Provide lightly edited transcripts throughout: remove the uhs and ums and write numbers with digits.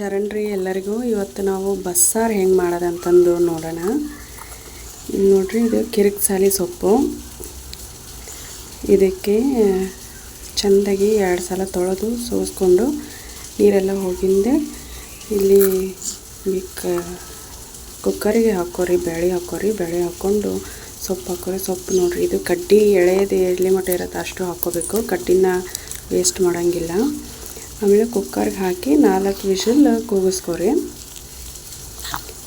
ಶರಣ್ರಿ ಎಲ್ಲರಿಗೂ. ಇವತ್ತು ನಾವು ಬಸ್ಸಾರು ಹೆಂಗೆ ಮಾಡೋದಂತಂದು ನೋಡೋಣ. ಇಲ್ಲಿ ನೋಡ್ರಿ, ಇದು ಕಿರಿಕ್ಸಾಲಿ ಸೊಪ್ಪು. ಇದಕ್ಕೆ ಚೆಂದಾಗಿ 2 ಸಲ ತೊಳೆದು ಸೋಸ್ಕೊಂಡು ನೀರೆಲ್ಲ ಹೋಗಿಂದೆ ಇಲ್ಲಿ ಕುಕ್ಕರಿಗೆ ಹಾಕೋರಿ, ಬೇಳೆ ಹಾಕೋರಿ. ಬೇಳೆ ಹಾಕ್ಕೊಂಡು ಸೊಪ್ಪು ಹಾಕೋರಿ. ಸೊಪ್ಪು ನೋಡ್ರಿ, ಇದು ಕಡ್ಡಿ ಎಳೆದು ಎಲ್ಲಿ ಮಟ್ಟ ಇರುತ್ತೆ ಅಷ್ಟು ಹಾಕ್ಕೋಬೇಕು, ಕಡ್ಡಿನ ವೇಸ್ಟ್ ಮಾಡೋಂಗಿಲ್ಲ. ಆಮೇಲೆ ಕುಕ್ಕರ್ಗೆ ಹಾಕಿ 4 ವಿಷಲ್ ಕೂಗಿಸ್ಕೊರಿ.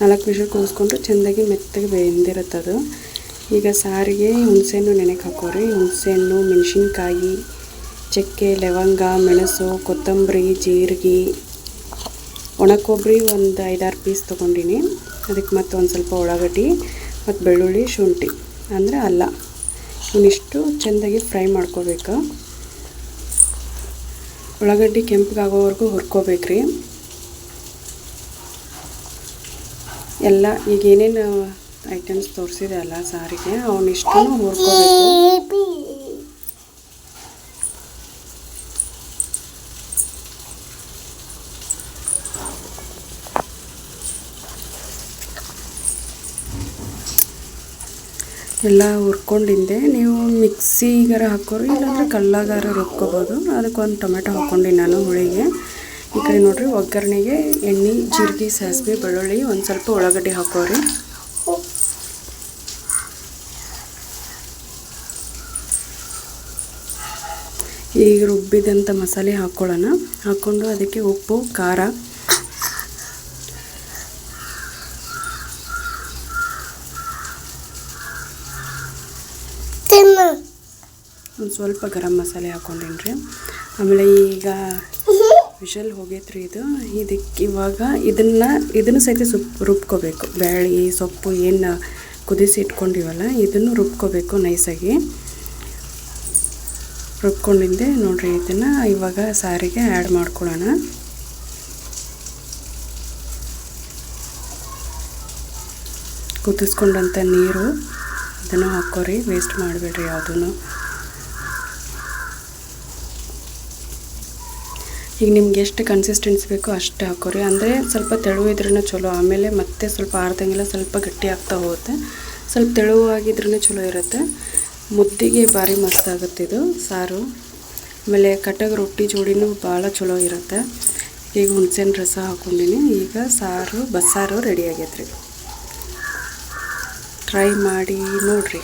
4 ವಿಷಲ್ ಕೂಗಿಸ್ಕೊಂಡು ಚೆಂದಾಗಿ ಮೆತ್ತಗೆ ಬೆಂದಿರುತ್ತದು. ಈಗ ಸಾರಿಗೆ ಹುಣಸೆಹಣ್ಣು ನೆನೆಗೆ ಹಾಕೋರಿ. ಹುಣಸೆಹಣ್ಣು, ಮೆಣಸಿನ್ಕಾಯಿ, ಚಕ್ಕೆ, ಲವಂಗ, ಮೆಣಸು, ಕೊತ್ತಂಬರಿ, ಜೀರಿಗೆ, ಒಣಕೊಬ್ಬರಿ ಒಂದು 5-6 ಪೀಸ್ ತೊಗೊಂಡಿನಿ. ಅದಕ್ಕೆ ಮತ್ತು ಒಂದು ಸ್ವಲ್ಪ ಉಳ್ಳಾಗಡ್ಡಿ ಮತ್ತು ಬೆಳ್ಳುಳ್ಳಿ, ಶುಂಠಿ ಅಂದರೆ ಅಲ್ಲ, ಇವನಿಷ್ಟು ಚೆಂದಾಗಿ ಫ್ರೈ ಮಾಡ್ಕೋಬೇಕು. ಉಳ್ಳಾಗಡ್ಡಿ ಕೆಂಪಗಾಗೋವರೆಗೂ ಹುರ್ಕೋಬೇಕ್ರಿ. ಎಲ್ಲ ಈಗ ಏನೇನು ಐಟಮ್ಸ್ ತೋರಿಸಿದೆ ಅಲ್ಲ ಸಾರಿಗೆ, ಅವನಿಷ್ಟು ಹುರ್ಕೋಬೇಕು. ಎಲ್ಲ ಹುರ್ಕೊಂಡಿದ್ದೆ. ನೀವು ಮಿಕ್ಸಿಗಾರ ಹಾಕೋರಿ, ಇಲ್ಲಾಂದ್ರೆ ಕಲ್ಲಾಗಾರ ರುಬ್ಕೋಬೋದು. ಅದಕ್ಕೆ ಒಂದು ಟೊಮೆಟೊ ಹಾಕ್ಕೊಂಡು ನಾನು ಹುಳಿಗೆ. ಈ ಕಡೆ ನೋಡ್ರಿ, ಒಗ್ಗರಣೆಗೆ ಎಣ್ಣೆ, ಜೀರಿಗೆ, ಸಾಸಿವೆ, ಬೆಳ್ಳುಳ್ಳಿ, ಒಂದು ಸ್ವಲ್ಪ ಉಳ್ಳಾಗಡ್ಡಿ ಹಾಕೋರಿ. ಈಗ ರುಬ್ಬಿದಂಥ ಮಸಾಲೆ ಹಾಕ್ಕೊಳ್ಳೋಣ. ಹಾಕ್ಕೊಂಡು ಅದಕ್ಕೆ ಉಪ್ಪು, ಖಾರ, ಒಂದು ಸ್ವಲ್ಪ ಗರಂ ಮಸಾಲೆ ಹಾಕ್ಕೊಂಡಿನ್ರಿ. ಆಮೇಲೆ ಈಗ ವಿಷಲ್ ಹೋಗೈತ್ರಿ ಇದಕ್ಕೆ ಇವಾಗ ಇದನ್ನು ಸಹಿತ ರುಬ್ಕೋಬೇಕು. ಬೇಳೆ, ಸೊಪ್ಪು ಏನು ಕುದಿಸಿ ಇಟ್ಕೊಂಡಿವಲ್ಲ ಇದನ್ನು ರುಬ್ಕೋಬೇಕು ನೈಸಾಗಿ. ರುಬ್ಕೊಂಡಿದ್ದೆ ನೋಡ್ರಿ. ಇದನ್ನು ಇವಾಗ ಸಾರಿಗೆ ಆ್ಯಡ್ ಮಾಡ್ಕೊಳ್ಳೋಣ. ಕುದಿಸ್ಕೊಂಡಂಥ ನೀರು ಅದನ್ನು ಹಾಕೋರಿ, ವೇಸ್ಟ್ ಮಾಡಬೇಡ್ರಿ ಯಾವುದೂ. ಈಗ ನಿಮ್ಗೆ ಎಷ್ಟು ಕನ್ಸಿಸ್ಟೆನ್ಸಿ ಬೇಕೋ ಅಷ್ಟು ಹಾಕೋರಿ. ಅಂದರೆ ಸ್ವಲ್ಪ ತೆಳುವಿದ್ರೂ ಚಲೋ, ಆಮೇಲೆ ಮತ್ತೆ ಸ್ವಲ್ಪ ಆರ್ದಂಗೆಲ್ಲ ಸ್ವಲ್ಪ ಗಟ್ಟಿ ಆಗ್ತಾ ಹೋಗುತ್ತೆ. ಸ್ವಲ್ಪ ತೆಳುವಾಗಿದ್ರೂ ಚಲೋ ಇರುತ್ತೆ. ಮುದ್ದಿಗೆ ಭಾರಿ ಮಸ್ತ್ ಆಗುತ್ತೆ ಇದು ಸಾರು. ಆಮೇಲೆ ಕಟ್ಟಗೆ ರೊಟ್ಟಿ ಜೋಡಿನೂ ಭಾಳ ಚಲೋ ಇರುತ್ತೆ. ಈಗ ಹುಣಸೆಹಣ್ಣು ರಸ ಹಾಕ್ಕೊಂಡಿನಿ. ಈಗ ಬಸ್ಸಾರು ರೆಡಿ ಆಗೈತ್ರಿ. ಟ್ರೈ ಮಾಡಿ ನೋಡಿರಿ.